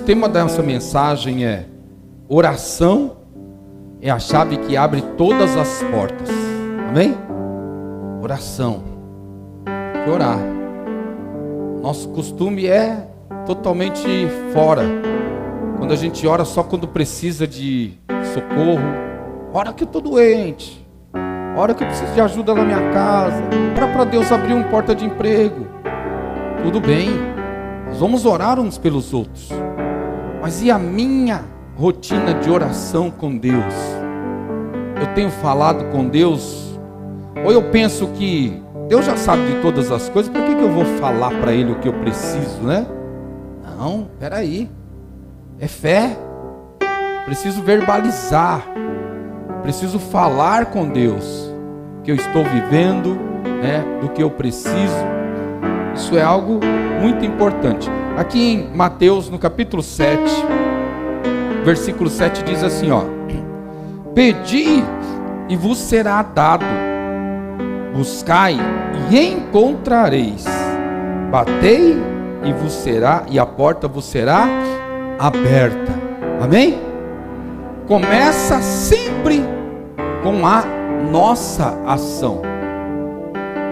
tema dessa mensagem é: oração é a chave que abre todas as portas. Amém? Oração. Que orar. Nosso costume é totalmente fora. Quando a gente ora só quando precisa de socorro. Ora que eu estou doente. Ora que eu preciso de ajuda na minha casa. Ora para Deus abrir uma porta de emprego. Tudo bem. Nós vamos orar uns pelos outros. Mas e a minha rotina de oração com Deus? Eu tenho falado com Deus? Ou eu penso que Deus já sabe de todas as coisas, por que eu vou falar para Ele o que eu preciso, né? Não, peraí. É fé. Preciso verbalizar. Preciso falar com Deus o que eu estou vivendo, né? Do que eu preciso. Isso é algo muito importante. Aqui em Mateus, no capítulo 7, versículo 7 diz assim, ó: pedi e vos será dado, buscai e encontrareis, batei e vos será, e a porta vos será aberta. Amém? Começa sempre com a nossa ação.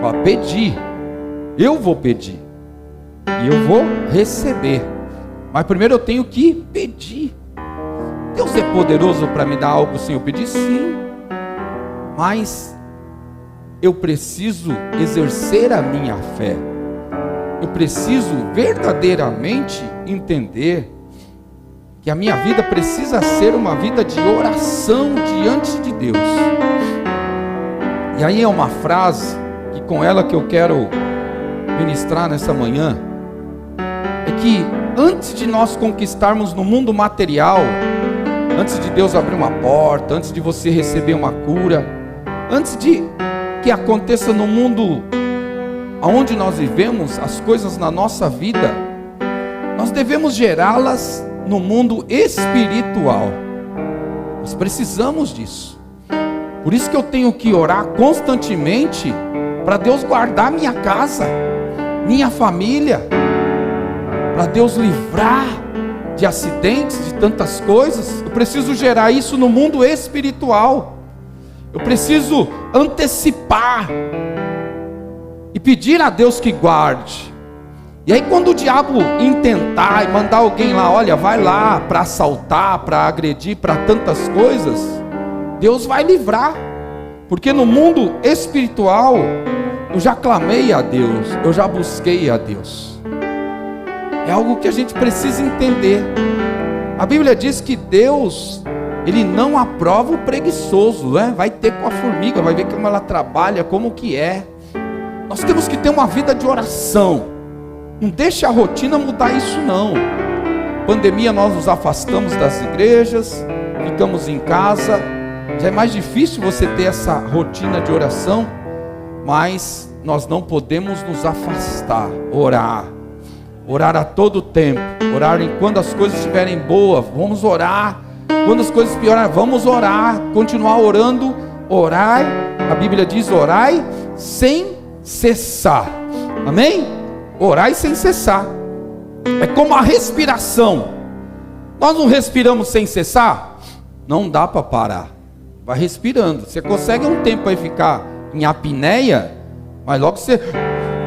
Fala, pedir. Eu vou pedir e eu vou receber, mas primeiro eu tenho que pedir. Deus é poderoso para me dar algo sem eu pedir? Sim, mas eu preciso exercer a minha fé. Eu preciso verdadeiramente entender que a minha vida precisa ser uma vida de oração diante de Deus. E aí é uma frase que com ela que eu quero ministrar nessa manhã, é que antes de nós conquistarmos no mundo material, antes de Deus abrir uma porta, antes de você receber uma cura, antes de que aconteça no mundo onde nós vivemos, as coisas na nossa vida, nós devemos gerá-las no mundo espiritual. Nós precisamos disso. Por isso que eu tenho que orar constantemente para Deus guardar minha casa, minha família, para Deus livrar de acidentes, de tantas coisas. Eu preciso gerar isso no mundo espiritual. Eu preciso antecipar e pedir a Deus que guarde. E aí quando o diabo intentar e mandar alguém lá, olha, vai lá para assaltar, para agredir, para tantas coisas, Deus vai livrar. Porque no mundo espiritual eu já clamei a Deus, eu já busquei a Deus. É algo que a gente precisa entender. A Bíblia diz que Deus, Ele não aprova o preguiçoso, né? Vai ter com a formiga, vai ver como ela trabalha, como que é. Nós temos que ter uma vida de oração. Não deixe a rotina mudar isso não. Pandemia, nós nos afastamos das igrejas, ficamos em casa. Já é mais difícil você ter essa rotina de oração, mas nós não podemos nos afastar. Orar a todo tempo. Orar enquanto as coisas estiverem boas, vamos orar. Quando as coisas piorarem, vamos orar. Continuar orando. Orai, a Bíblia diz, orai sem cessar. Amém? Orai sem cessar. É como a respiração. Nós não respiramos sem cessar? Não dá para parar. Vai respirando. Você consegue um tempo aí ficar em apneia, mas logo você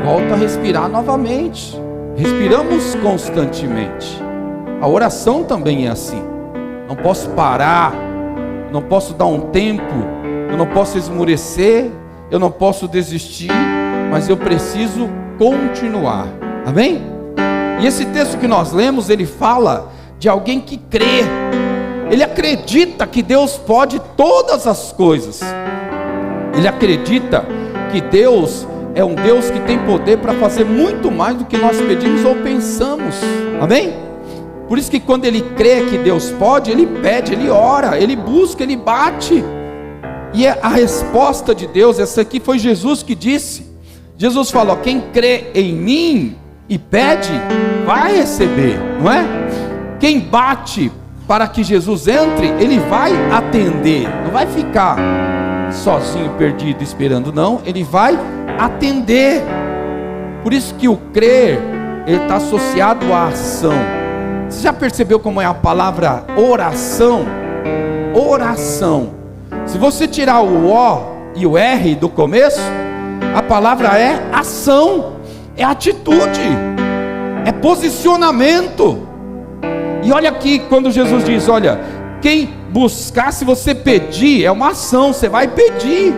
volta a respirar novamente. Respiramos constantemente. A oração também é assim. Não posso parar, não posso dar um tempo, eu não posso esmorecer, eu não posso desistir, mas eu preciso continuar. Amém? E esse texto que nós lemos, ele fala de alguém que crê. Ele acredita que Deus pode todas as coisas. Ele acredita que Deus é um Deus que tem poder para fazer muito mais do que nós pedimos ou pensamos. Amém? Por isso que quando ele crê que Deus pode, ele pede, ele ora, ele busca, ele bate. E a resposta de Deus, essa aqui foi Jesus que disse. Jesus falou, quem crê em mim e pede, vai receber, não é? Quem bate para que Jesus entre, ele vai atender. Não vai ficar sozinho, perdido, esperando, não. Ele vai atender. Por isso que o crer, ele está associado à ação. Você já percebeu como é a palavra oração? Oração. Se você tirar o O e o R do começo, a palavra é ação, é atitude, é posicionamento. E olha aqui quando Jesus diz, olha, quem buscar, se você pedir, é uma ação, você vai pedir.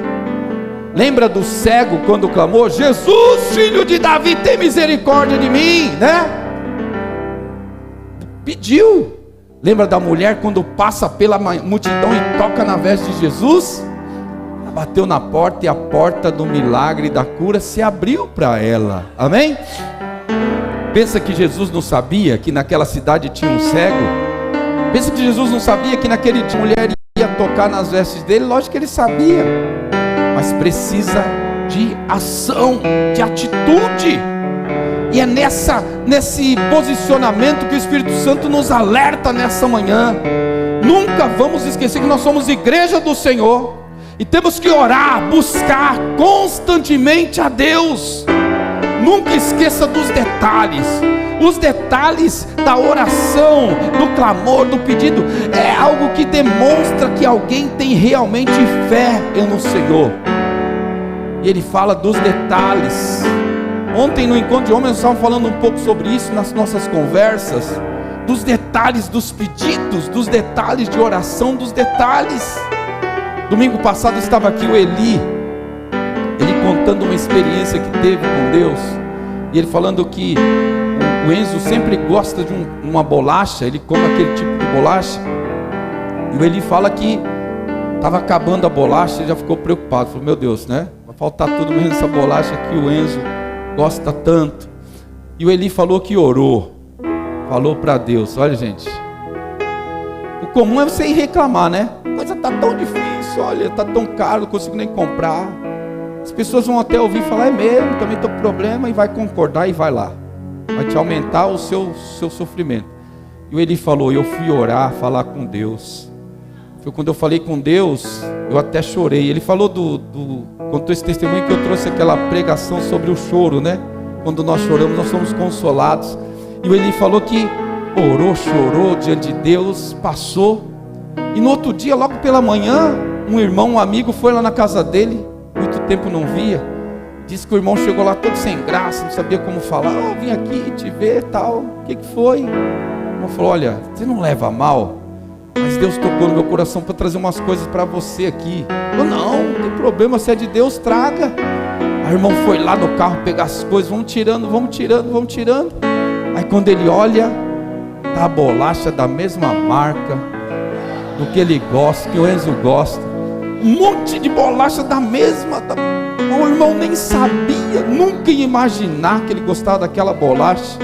Lembra do cego quando clamou, Jesus, filho de Davi, tem misericórdia de mim, né? Pediu. Lembra da mulher quando passa pela multidão e toca na veste de Jesus? Ela bateu na porta e a porta do milagre e da cura se abriu para ela. Amém? Pensa que Jesus não sabia que naquela cidade tinha um cego? Pensa que Jesus não sabia que naquele dia a mulher ia tocar nas vestes dele? Lógico que ele sabia, mas precisa de ação, de atitude. E é nesse posicionamento que o Espírito Santo nos alerta nessa manhã. Nunca vamos esquecer que nós somos igreja do Senhor e temos que orar, buscar constantemente a Deus. Nunca esqueça dos detalhes. Os detalhes da oração, do clamor, do pedido, é algo que demonstra que alguém tem realmente fé no Senhor. E ele fala dos detalhes. Ontem no encontro de homens nós estávamos falando um pouco sobre isso nas nossas conversas, dos detalhes dos pedidos, dos detalhes de oração, dos detalhes. Domingo passado estava aqui o Eli contando uma experiência que teve com Deus, e ele falando que o Enzo sempre gosta de uma bolacha, ele come aquele tipo de bolacha, e o Eli fala que estava acabando a bolacha, ele já ficou preocupado, falou, meu Deus, né? Vai faltar tudo menos essa bolacha que o Enzo gosta tanto. E o Eli falou que orou, falou para Deus, olha gente, o comum é você ir reclamar, né? A coisa está tão difícil, olha, está tão caro, não consigo nem comprar. As pessoas vão até ouvir falar, é mesmo, também estou com problema, e vai concordar e vai lá, vai te aumentar o seu sofrimento. E o Eli falou, eu fui orar, falar com Deus. Foi quando eu falei com Deus, eu até chorei. Ele falou contou esse testemunho que eu trouxe aquela pregação sobre o choro, né? Quando nós choramos, nós somos consolados. E o Eli falou que orou, chorou diante de Deus, passou. E no outro dia, logo pela manhã, um irmão, um amigo, foi lá na casa dele, muito tempo não via. Disse que o irmão chegou lá todo sem graça, não sabia como falar. Vim aqui te ver, tal. O que foi? O irmão falou, olha, você não leva a mal, mas Deus tocou no meu coração para trazer umas coisas para você aqui. Eu, não tem problema, se é de Deus, traga. Aí o irmão foi lá no carro pegar as coisas, vamos tirando. Aí quando ele olha, tá a bolacha da mesma marca, do que ele gosta, que o Enzo gosta. Um monte de bolacha da mesma. O irmão nem sabia, nunca ia imaginar que ele gostava daquela bolacha.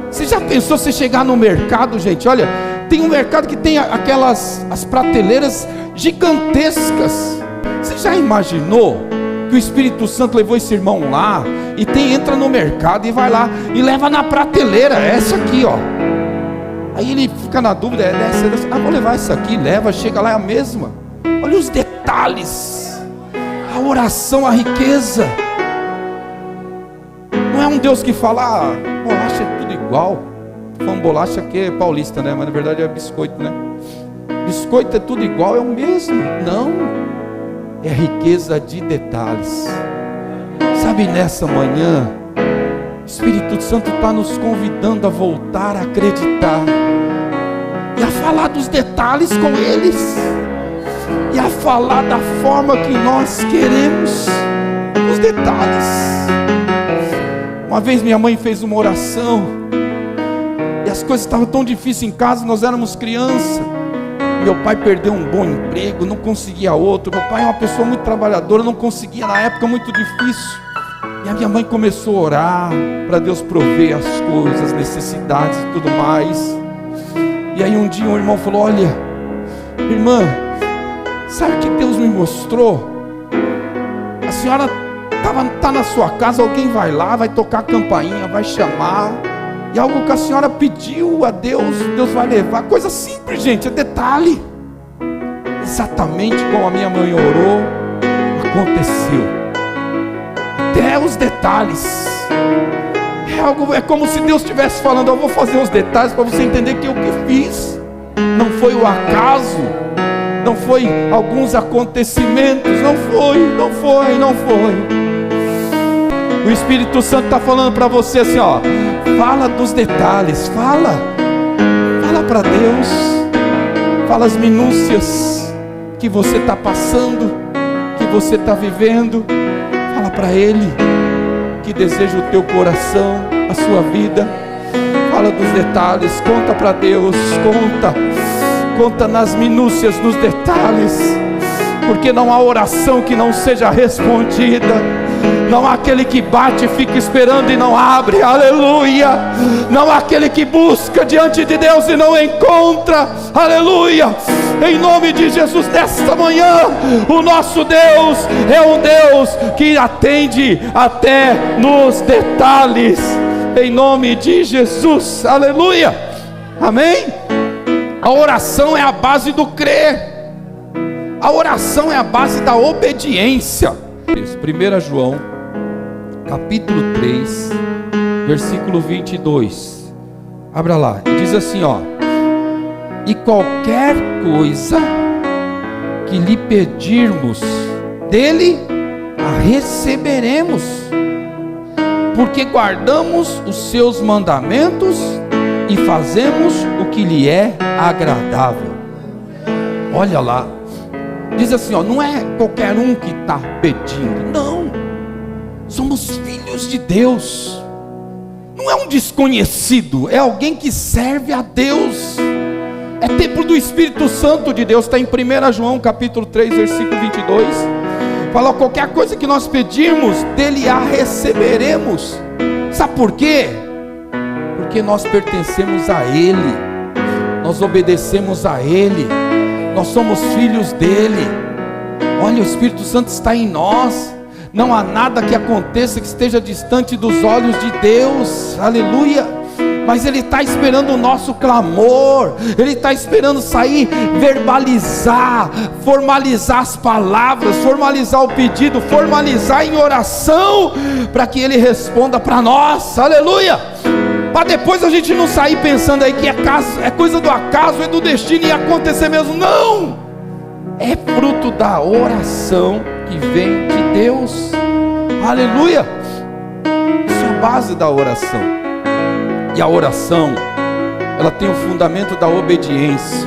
Você já pensou você chegar no mercado, gente? Olha, tem um mercado que tem as prateleiras gigantescas. Você já imaginou que o Espírito Santo levou esse irmão lá e entra no mercado e vai lá e leva na prateleira, essa aqui, ó. Aí ele fica na dúvida, essa. Vou levar essa aqui, leva, chega lá, é a mesma. Olha os detalhes, a oração, a riqueza. Não é um Deus que fala, bolacha é tudo igual. Falando bolacha que é paulista, né? Mas na verdade é biscoito, né? Biscoito é tudo igual, é o mesmo. Não, é riqueza de detalhes. Sabe, nessa manhã, o Espírito Santo está nos convidando a voltar a acreditar e a falar dos detalhes com eles, e a falar da forma que nós queremos, os detalhes. Uma vez minha mãe fez uma oração, e as coisas estavam tão difíceis em casa, nós éramos crianças. Meu pai perdeu um bom emprego, não conseguia outro. Meu pai é uma pessoa muito trabalhadora, não conseguia na época, muito difícil. E a minha mãe começou a orar para Deus prover as coisas, as necessidades e tudo mais. E aí um dia um irmão falou, olha, irmã, sabe o que Deus me mostrou? A senhora está na sua casa, alguém vai lá, vai tocar a campainha, vai chamar, e algo que a senhora pediu a Deus, Deus vai levar. Coisa simples, gente, é detalhe. Exatamente como a minha mãe orou, aconteceu. Até os detalhes. É como se Deus estivesse falando: eu vou fazer os detalhes para você entender que eu que fiz. Não foi o acaso, não foi alguns acontecimentos, não foi. O Espírito Santo está falando para você assim, ó, fala dos detalhes, fala para Deus, fala as minúcias que você está passando, que você está vivendo, fala para Ele que deseja o teu coração, a sua vida. Fala dos detalhes, conta para Deus, conta nas minúcias, nos detalhes, porque não há oração que não seja respondida. Não há aquele que bate e fica esperando e não abre, aleluia. Não há aquele que busca diante de Deus e não encontra, aleluia. Em nome de Jesus, nesta manhã, o nosso Deus é um Deus que atende até nos detalhes. Em nome de Jesus, aleluia, amém. A oração é a base do crer, a oração é a base da obediência. 1 João, capítulo 3, versículo 22, abra lá, e diz assim, ó: e qualquer coisa que lhe pedirmos dele, a receberemos, porque guardamos os seus mandamentos e fazemos o que lhe é agradável. Olha lá, diz assim, ó, não é qualquer um que está pedindo, não, somos filhos de Deus, não é um desconhecido, é alguém que serve a Deus, é templo do Espírito Santo de Deus. Está em 1 João capítulo 3, versículo 22, fala, qualquer coisa que nós pedirmos, dele a receberemos. Sabe por quê? Porque nós pertencemos a Ele, nós obedecemos a Ele, nós somos filhos dele. Olha, o Espírito Santo está em nós. Não há nada que aconteça que esteja distante dos olhos de Deus, aleluia. Mas Ele está esperando o nosso clamor, Ele está esperando sair, verbalizar, formalizar as palavras, formalizar o pedido, formalizar em oração, para que Ele responda para nós, aleluia. Para depois a gente não sair pensando aí que é coisa do acaso, é do destino e acontecer mesmo. Não, é fruto da oração que vem de Deus, aleluia. Isso é a base da oração. E a oração, ela tem o fundamento da obediência.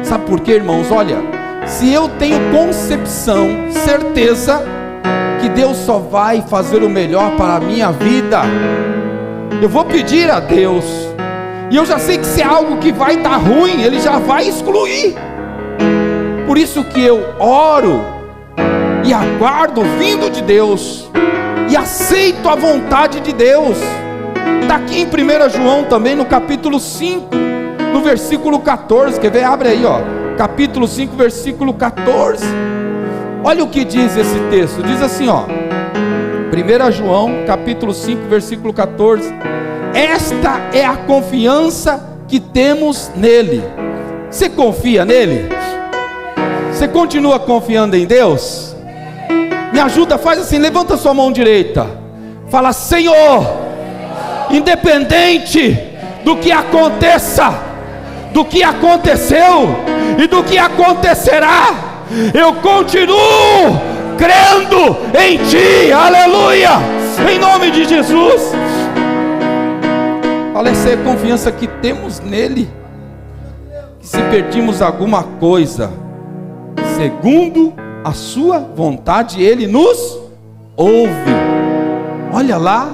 Sabe por quê, irmãos? Olha, se eu tenho concepção, certeza que Deus só vai fazer o melhor para a minha vida, eu vou pedir a Deus, e eu já sei que se é algo que vai dar ruim, Ele já vai excluir. Por isso que eu oro e aguardo vindo de Deus, e aceito a vontade de Deus. Está aqui em 1 João também, no capítulo 5, no versículo 14, quer ver? Abre aí, ó, capítulo 5, versículo 14. Olha o que diz esse texto, diz assim, ó, 1 João, capítulo 5, versículo 14. Esta é a confiança que temos nele. Você confia nele? Você continua confiando em Deus? Me ajuda, faz assim, levanta sua mão direita, fala, Senhor, independente do que aconteça, do que aconteceu e do que acontecerá, eu continuo crendo em Ti, aleluia, em nome de Jesus. Fala, essa é a confiança que temos nele, que se pedimos alguma coisa segundo a sua vontade, Ele nos ouve. Olha lá,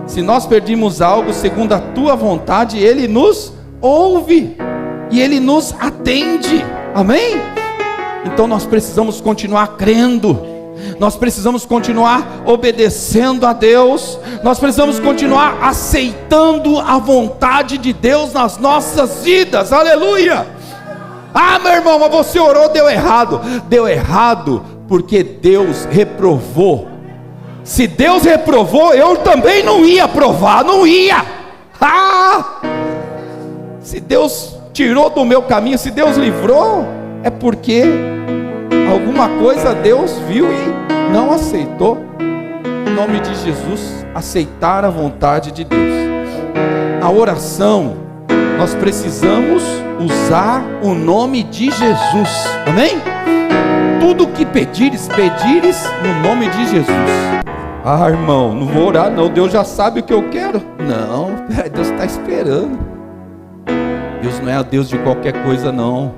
se nós pedimos algo segundo a tua vontade, Ele nos ouve e Ele nos atende, amém? Então nós precisamos continuar crendo, nós precisamos continuar obedecendo a Deus, nós precisamos continuar aceitando a vontade de Deus nas nossas vidas, aleluia. Ah, meu irmão, mas você orou, deu errado porque Deus reprovou. Se Deus reprovou, eu também não ia aprovar, não ia. Se Deus tirou do meu caminho, se Deus livrou, é porque alguma coisa Deus viu e não aceitou. nome de Jesus, aceitar a vontade de Deus. Na oração, nós precisamos usar o nome de Jesus, amém? Tudo que pedires no nome de Jesus. Ah, irmão, não vou orar não, Deus já sabe o que eu quero. Não, Deus está esperando. Deus não é Deus de qualquer coisa não.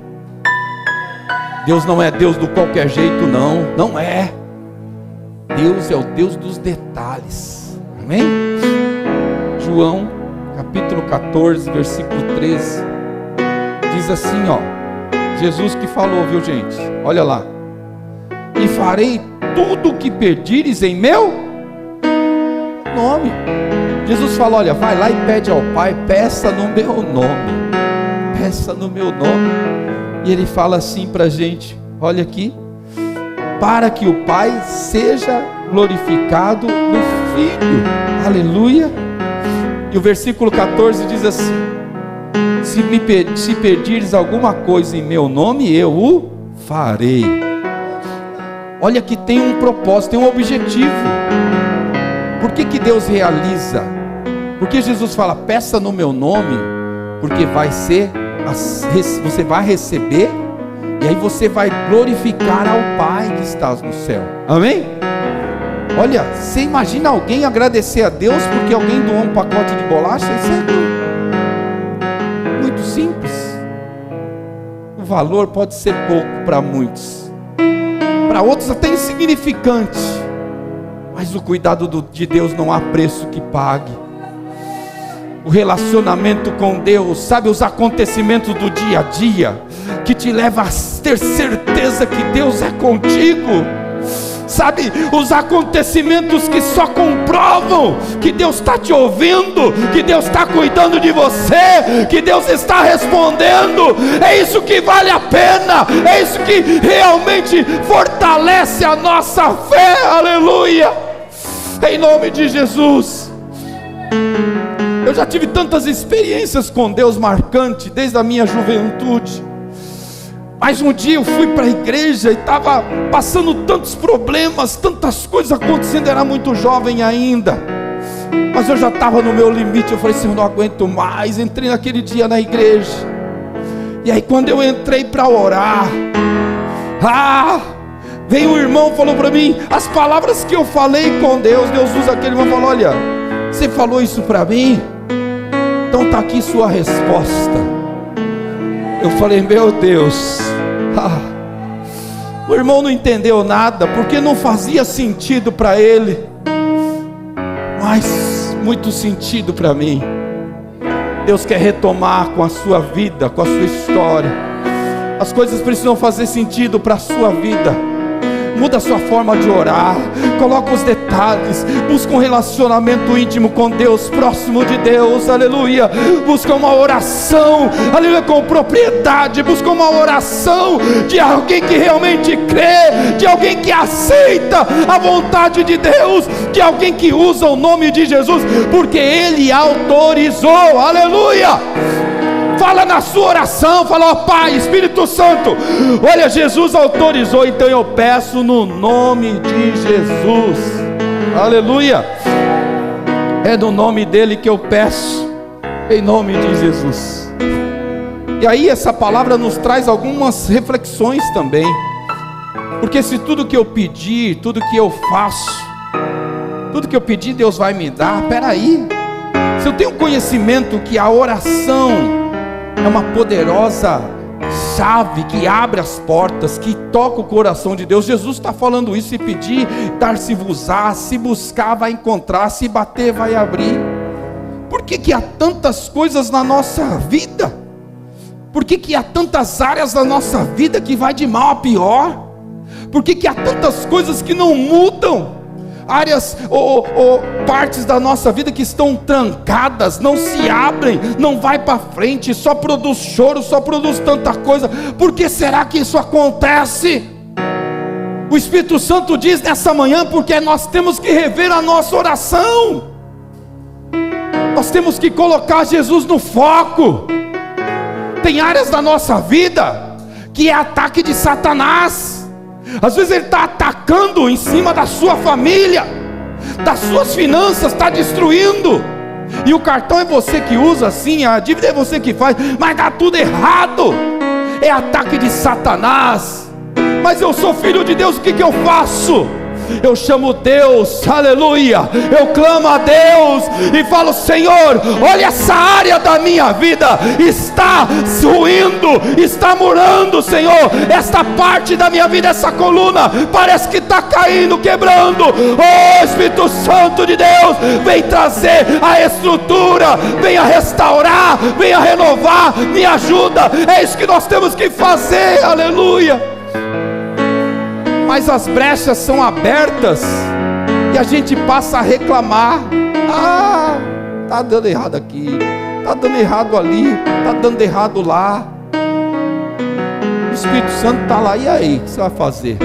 Deus não é Deus do qualquer jeito não, não é. Deus é o Deus dos detalhes, amém? João capítulo 14, versículo 13, diz assim, ó, Jesus que falou, viu gente? Olha lá. E farei tudo o que pedires em meu nome. Jesus falou, olha, vai lá e pede ao Pai, peça no meu nome. Peça no meu nome. E Ele fala assim para a gente, olha aqui, para que o Pai seja glorificado no Filho. Aleluia. E o versículo 14 diz assim, se pedires alguma coisa em meu nome, eu o farei. Olha que tem um propósito, tem um objetivo. Por que Deus realiza? Porque Jesus fala, peça no meu nome, porque você vai receber, e aí você vai glorificar ao Pai que estás no céu, amém? Olha, você imagina alguém agradecer a Deus porque alguém doou um pacote de bolacha? Isso é muito simples. O valor pode ser pouco para muitos, para outros até insignificante, mas o cuidado de Deus não há preço que pague. O relacionamento com Deus, sabe, os acontecimentos do dia a dia, que te leva a ter certeza que Deus é contigo. Sabe, os acontecimentos que só comprovam que Deus está te ouvindo, que Deus está cuidando de você, que Deus está respondendo. É isso que vale a pena, é isso que realmente fortalece a nossa fé, aleluia, em nome de Jesus. Eu já tive tantas experiências com Deus marcantes, desde a minha juventude. Mas um dia eu fui para a igreja e estava passando tantos problemas, tantas coisas acontecendo, era muito jovem ainda, mas eu já estava no meu limite. Eu falei assim, eu não aguento mais. Entrei naquele dia na igreja, e aí quando eu entrei para orar, veio um irmão, falou para mim, as palavras que eu falei com Deus, Deus usa aquele irmão, falou, olha, você falou isso para mim, então está aqui sua resposta. Eu falei, meu Deus, o irmão não entendeu nada, porque não fazia sentido para ele, mas muito sentido para mim. Deus quer retomar com a sua vida, com a sua história. As coisas precisam fazer sentido para a sua vida. Muda a sua forma de orar, coloca os detalhes, busca um relacionamento íntimo com Deus, próximo de Deus, aleluia. Busca uma oração, aleluia, com propriedade. Busca uma oração de alguém que realmente crê, de alguém que aceita a vontade de Deus, de alguém que usa o nome de Jesus, porque Ele autorizou, aleluia. Fala na sua oração, fala, ó Pai, Espírito Santo, olha, Jesus autorizou, então eu peço no nome de Jesus, aleluia. É no nome dele que eu peço, em nome de Jesus. E aí essa palavra nos traz algumas reflexões também, porque se tudo que eu pedir, tudo que eu faço, tudo que eu pedir Deus vai me dar, peraí, se eu tenho conhecimento que a oração é uma poderosa chave que abre as portas, que toca o coração de Deus. Jesus está falando isso, se pedir, dar-se-vos-á, se buscar vai encontrar, se bater vai abrir. Por que há tantas coisas na nossa vida? Por que há tantas áreas da nossa vida que vai de mal a pior? Por que há tantas coisas que não mudam? Áreas ou partes da nossa vida que estão trancadas, não se abrem, não vai para frente, só produz choro, só produz tanta coisa. Por que será que isso acontece? O Espírito Santo diz nessa manhã, porque nós temos que rever a nossa oração, nós temos que colocar Jesus no foco. Tem áreas da nossa vida que é ataque de Satanás. Às vezes ele está atacando em cima da sua família, das suas finanças está destruindo. E o cartão é você que usa, sim, a dívida é você que faz, mas dá tudo errado. É ataque de Satanás. Mas eu sou filho de Deus, o que eu faço? Eu chamo Deus, aleluia, eu clamo a Deus e falo: Senhor, olha essa área da minha vida, está ruindo, está murando, Senhor, esta parte da minha vida, essa coluna, parece que está caindo, quebrando. Oh Espírito Santo de Deus, vem trazer a estrutura, venha restaurar, venha renovar, me ajuda, é isso que nós temos que fazer, aleluia. Mas as brechas são abertas e a gente passa a reclamar: ah, está dando errado aqui, está dando errado ali, está dando errado lá. O Espírito Santo está lá, e aí, o que você vai fazer?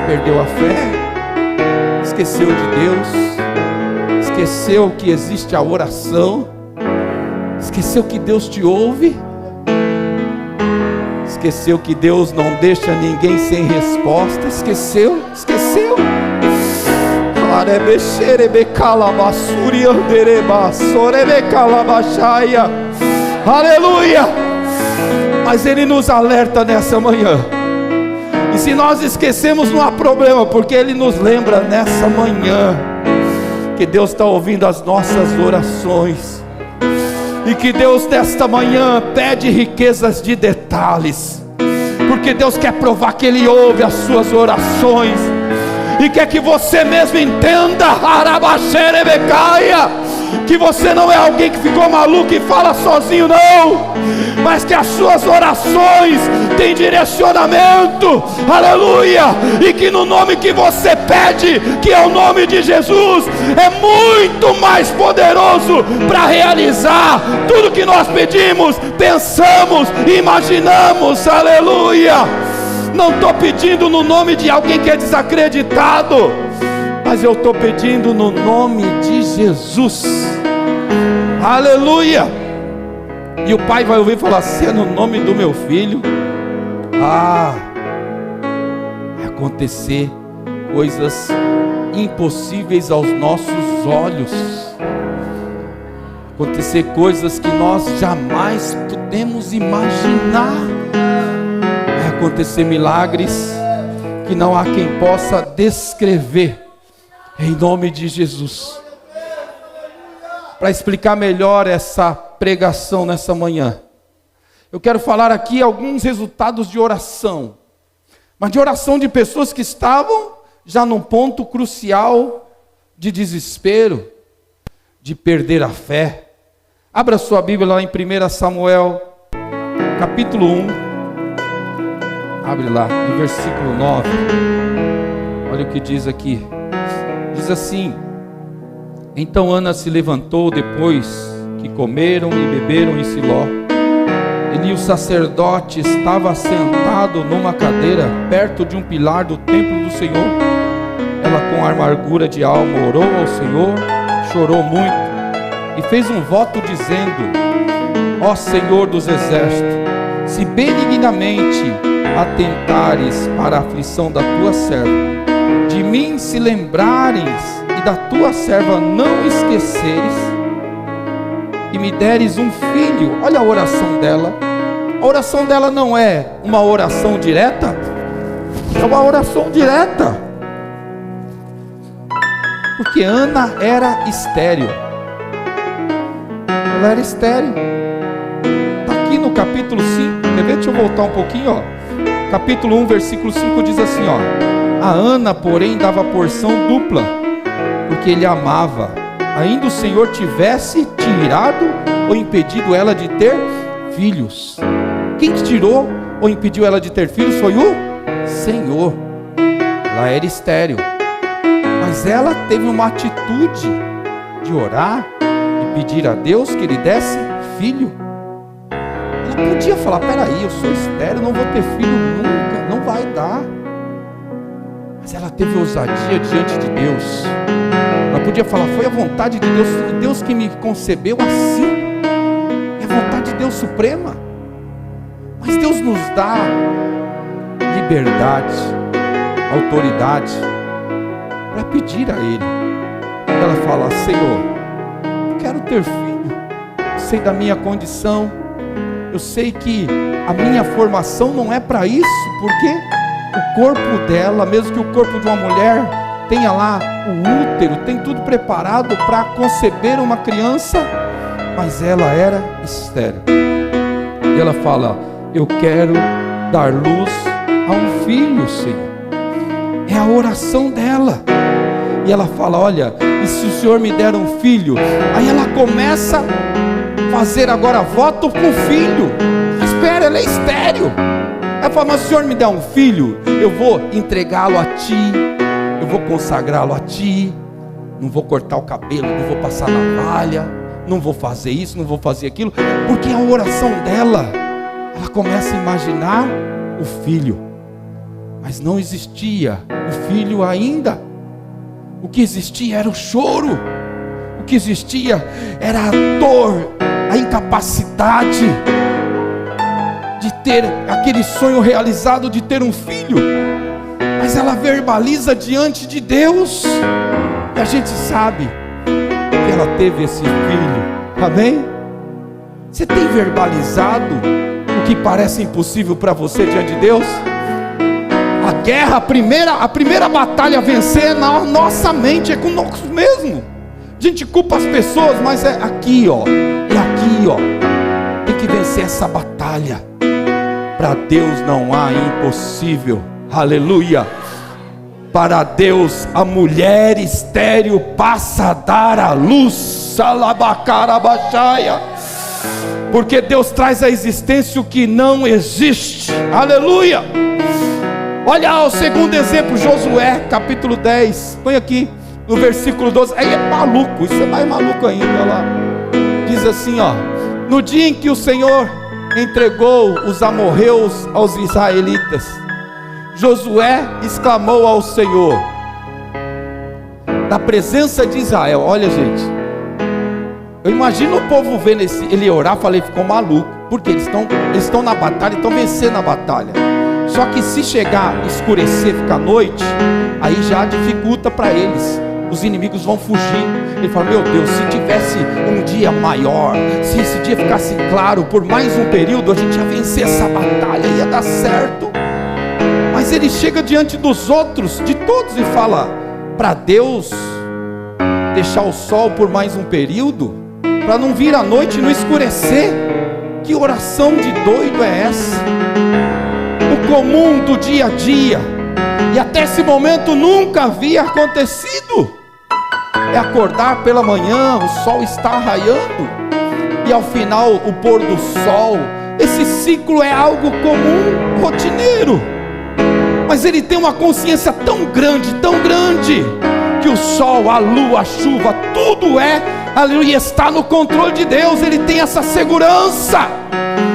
Perdeu a fé? Esqueceu de Deus? Esqueceu que existe a oração? Esqueceu que Deus te ouve? Esqueceu que Deus não deixa ninguém sem resposta? Esqueceu? Aleluia! Mas Ele nos alerta nessa manhã. E se nós esquecemos, não há problema, porque Ele nos lembra nessa manhã que Deus está ouvindo as nossas orações. E que Deus nesta manhã pede riquezas de detalhes, porque Deus quer provar que Ele ouve as suas orações, e quer que você mesmo entenda, que você não é alguém que ficou maluco e fala sozinho, não, mas que as suas orações têm direcionamento, aleluia, e que no nome que você pede, que é o nome de Jesus, é muito mais poderoso para realizar tudo que nós pedimos, pensamos, imaginamos, aleluia. Não estou pedindo no nome de alguém que é desacreditado, mas eu estou pedindo no nome de Jesus, aleluia. E o pai vai ouvir e falar: se é no nome do meu filho, vai acontecer coisas impossíveis aos nossos olhos, acontecer coisas que nós jamais podemos imaginar, vai acontecer milagres que não há quem possa descrever, em nome de Jesus. Para explicar melhor essa pregação nessa manhã, eu quero falar aqui alguns resultados de oração, mas de oração de pessoas que estavam já num ponto crucial de desespero, de perder a fé. Abra sua Bíblia lá em 1 Samuel, capítulo 1, abre lá, no versículo 9, olha o que diz aqui, diz assim: então Ana se levantou depois que comeram e beberam em Siló. Eli, o sacerdote, estava sentado numa cadeira perto de um pilar do templo do Senhor. Ela, com amargura de alma, orou ao Senhor, chorou muito e fez um voto dizendo: ó Senhor dos exércitos, se benignamente atentares para a aflição da tua serva, de mim se lembrares e da tua serva não esqueceres, e me deres um filho. Olha a oração dela. A oração dela não é uma oração direta, é uma oração direta, porque Ana era estéril. Ela era estéril. Está aqui no capítulo 5, quer ver? Deixa eu voltar um pouquinho, ó. Capítulo 1, versículo 5 diz assim, ó: a Ana, porém, dava porção dupla, porque ele amava, ainda o Senhor tivesse tirado ou impedido ela de ter filhos. Quem que tirou ou impediu ela de ter filhos foi o Senhor. Ela era estéril, mas ela teve uma atitude de orar e pedir a Deus que lhe desse filho. Ela podia falar: peraí, eu sou estéril, não vou ter filho nunca, não vai dar. Mas ela teve ousadia diante de Deus. Ela podia falar: foi a vontade de Deus, foi Deus que me concebeu assim, é a vontade de Deus suprema. Mas Deus nos dá liberdade, autoridade, para pedir a Ele. Ela fala: Senhor, eu quero ter filho, eu sei da minha condição, eu sei que a minha formação não é para isso, porque o corpo dela, mesmo que o corpo de uma mulher tenha lá o útero, tem tudo preparado para conceber uma criança, mas ela era estéril. E ela fala: eu quero dar luz a um filho, Senhor. É a oração dela. E ela fala: olha, e se o Senhor me der um filho? Aí ela começa a fazer agora voto com o filho. Espera, ela é estéril. Ela fala: mas se o Senhor me der um filho, eu vou entregá-lo a Ti, eu vou consagrá-lo a Ti, não vou cortar o cabelo, não vou passar navalha, não vou fazer isso, não vou fazer aquilo. Porque a oração dela, ela começa a imaginar o filho, mas não existia o filho ainda. O que existia era o choro, o que existia era a dor, a incapacidade de ter aquele sonho realizado de ter um filho. Mas ela verbaliza diante de Deus, e a gente sabe que ela teve esse filho. Amém? Você tem verbalizado o que parece impossível para você diante de Deus? A guerra, a primeira batalha a vencer é na nossa mente, é com nós mesmos. A gente culpa as pessoas, mas é aqui, ó. É aqui, ó. Tem que vencer essa batalha. Para Deus não há impossível. Aleluia. Para Deus a mulher estéril passa a dar a luz. Salabacarabaxaia. Porque Deus traz à existência o que não existe. Aleluia. Olha o segundo exemplo, Josué, capítulo 10. Põe aqui, no versículo 12. Aí é maluco, isso é mais maluco ainda. Olha lá. Diz assim, ó: no dia em que o Senhor entregou os amorreus aos israelitas, Josué exclamou ao Senhor, na presença de Israel. Olha, gente, eu imagino o povo vendo ele orar. Falei, ficou maluco, porque eles estão na batalha, estão vencendo a batalha. Só que se chegar, escurecer, ficar noite, aí já dificulta para eles. Os inimigos vão fugir. Ele fala: meu Deus, se tivesse um dia maior, se esse dia ficasse claro por mais um período, a gente ia vencer essa batalha, ia dar certo. Mas ele chega diante dos outros, de todos, e fala: para Deus deixar o sol por mais um período, para não vir a noite e não escurecer? Que oração de doido é essa? O comum do dia a dia, e até esse momento nunca havia acontecido, é acordar pela manhã, o sol está raiando, e ao final o pôr do sol. Esse ciclo é algo comum, rotineiro, mas ele tem uma consciência tão grande, que o sol, a lua, a chuva, tudo aleluia, está no controle de Deus. Ele tem essa segurança.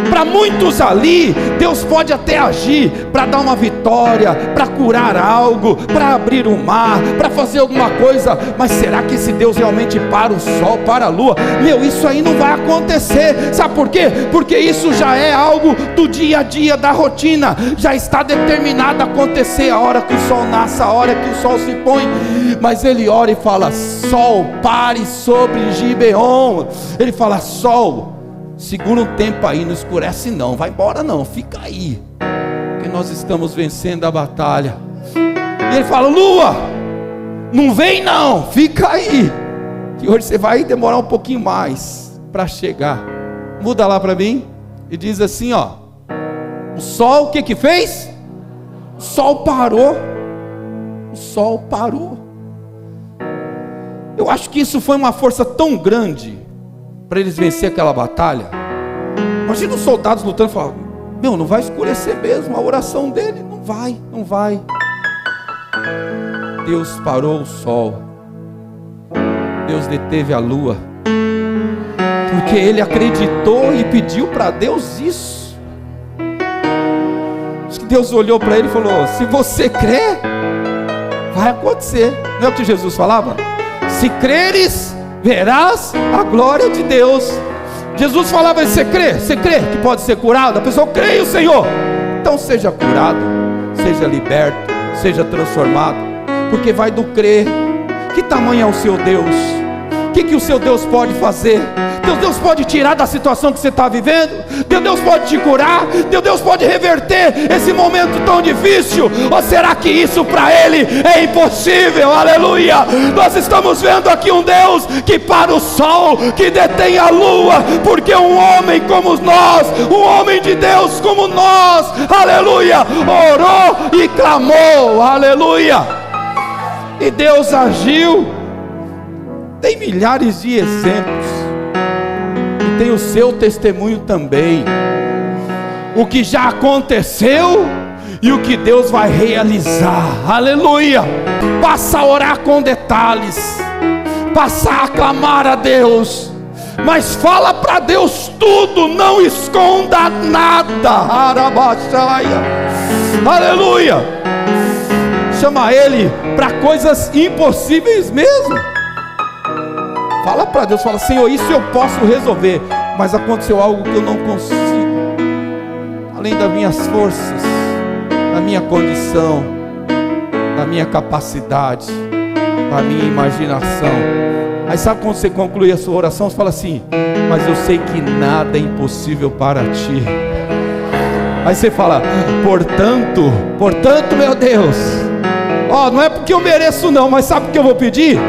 Para muitos ali, Deus pode até agir para dar uma vitória, para curar algo, para abrir o mar, para fazer alguma coisa. Mas será que esse Deus realmente para o sol, para a lua? Meu, isso aí não vai acontecer. Sabe por quê? Porque isso já é algo do dia a dia, da rotina. Já está determinado a acontecer a hora que o sol nasce, a hora que o sol se põe. Mas ele ora e fala: sol, pare sobre Gibeon. Ele fala: sol, segura um tempo aí, não escurece não, vai embora não, fica aí, porque nós estamos vencendo a batalha. E ele fala: lua, não vem não, fica aí, que hoje você vai demorar um pouquinho mais para chegar. Muda lá para mim, e diz assim, ó: o sol, o que fez? O sol parou. O sol parou. Eu acho que isso foi uma força tão grande para eles vencer aquela batalha. Imagina os soldados lutando e falando: meu, não vai escurecer mesmo. A oração dele não vai. Deus parou o sol, Deus deteve a lua, porque ele acreditou e pediu para Deus isso. Acho que Deus olhou para ele e falou: se você crê, vai acontecer. Não é o que Jesus falava? Se creres, verás a glória de Deus. Jesus falava: você crê que pode ser curado? A pessoa: creio, Senhor. Então seja curado, seja liberto, seja transformado, porque vai do crer. Que tamanho é o seu Deus? O que o seu Deus pode fazer? Deus pode tirar da situação que você está vivendo? Deus pode te curar? Deus pode reverter esse momento tão difícil? Ou será que isso para Ele é impossível? Aleluia! Nós estamos vendo aqui um Deus que para o sol, que detém a lua, porque um homem como nós, um homem de Deus como nós, aleluia, orou e clamou, aleluia, e Deus agiu. Tem milhares de exemplos, e tem o seu testemunho também, o que já aconteceu e o que Deus vai realizar, aleluia. Passa a orar com detalhes, passa a clamar a Deus, mas fala para Deus tudo, não esconda nada, aleluia. Chama Ele para coisas impossíveis mesmo. Fala para Deus, fala: Senhor, isso eu posso resolver, mas aconteceu algo que eu não consigo, além das minhas forças, da minha condição, da minha capacidade, da minha imaginação. Aí sabe quando você conclui a sua oração, você fala assim: mas eu sei que nada é impossível para ti. Aí você fala: portanto meu Deus, não é porque eu mereço não, mas sabe o que eu vou pedir?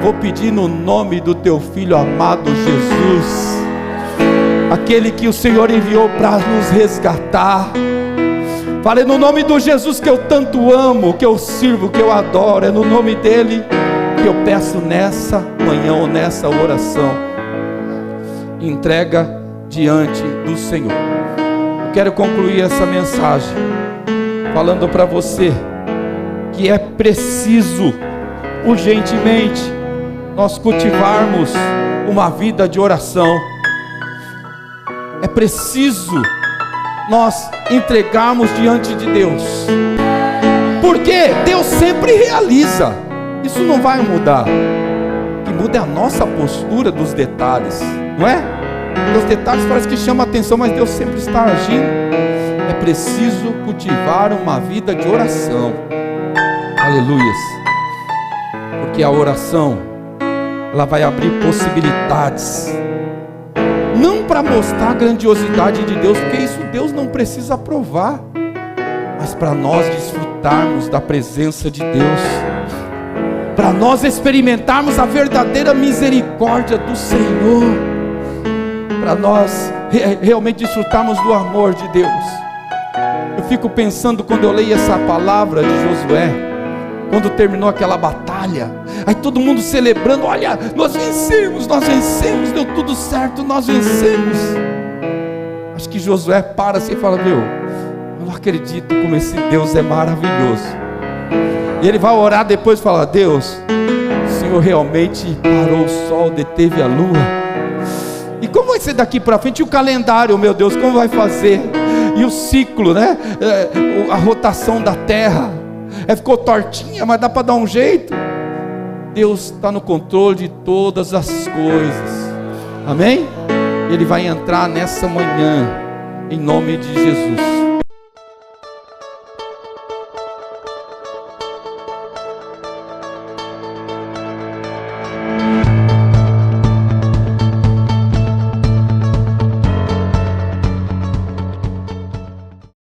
Vou pedir no nome do teu Filho amado Jesus, aquele que o Senhor enviou para nos resgatar. Falei: no nome do Jesus que eu tanto amo, que eu sirvo, que eu adoro, é no nome dele que eu peço nessa manhã ou nessa oração. Entrega diante do Senhor. Eu quero concluir essa mensagem falando para você que é preciso urgentemente nós cultivarmos uma vida de oração. É preciso nós entregarmos diante de Deus, porque Deus sempre realiza. Isso não vai mudar. O que muda é a nossa postura dos detalhes, não é? Os detalhes parece que chamam a atenção, mas Deus sempre está agindo. É preciso cultivar uma vida de oração. Aleluias. Porque a oração, ela vai abrir possibilidades, não para mostrar a grandiosidade de Deus, porque isso Deus não precisa provar, mas para nós desfrutarmos da presença de Deus, para nós experimentarmos a verdadeira misericórdia do Senhor, para nós realmente desfrutarmos do amor de Deus. Eu fico pensando, quando eu leio essa palavra de Josué, quando terminou aquela batalha, aí todo mundo celebrando: olha, nós vencemos, deu tudo certo, nós vencemos. Acho que Josué para assim e fala: eu não acredito como esse Deus é maravilhoso. E ele vai orar depois e fala: Deus, o Senhor realmente parou o sol, deteve a lua. E como vai ser daqui para frente? E o calendário, meu Deus, como vai fazer? E o ciclo, né? A rotação da terra. Ficou tortinha, mas dá para dar um jeito. Deus está no controle de todas as coisas. Amém? Ele vai entrar nessa manhã, em nome de Jesus.